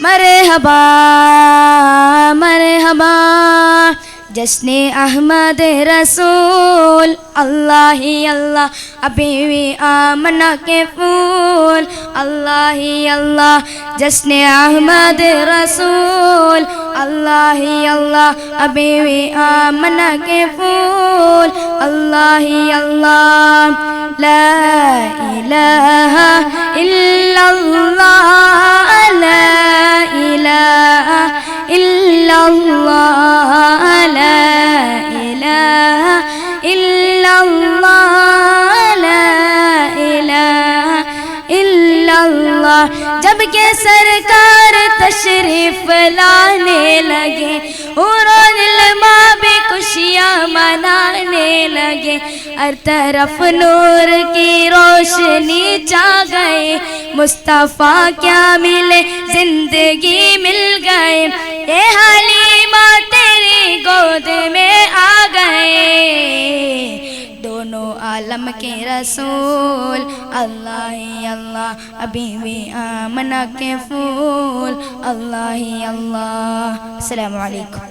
मरहबा मरहबा जश्ने अहमद रसूल अल्लाह ही अल्लाह अबीवी आमना के फूल अल्लाह ही अल्लाह जश्ने अहमद रसूल अल्लाह ही अल्लाह अबीवी आमना के फूल अल्लाह ही अल्लाह ला इलाहा इल्लल्लाह ला इलाहा इल्लल्लाह ला इलाहा इल्लल्लाह ला इलाहा इल्लल्लाह। जब के सरकार तशरीफ लाने लगे उरोज़िल्मा भी खुशियाँ मनाने लगे हर तरफ नूर की रोशनी छा गए मुस्तफ़ा क्या मिले जिंदगी मिल गए ये हलीमा तेरी गोद में आ गए दोनों आलम के रसूल अल्लाह ही अल्लाह अबीवी आमना के फूल अल्लाह ही अल्लाह। अस्सलामु अलैकुम।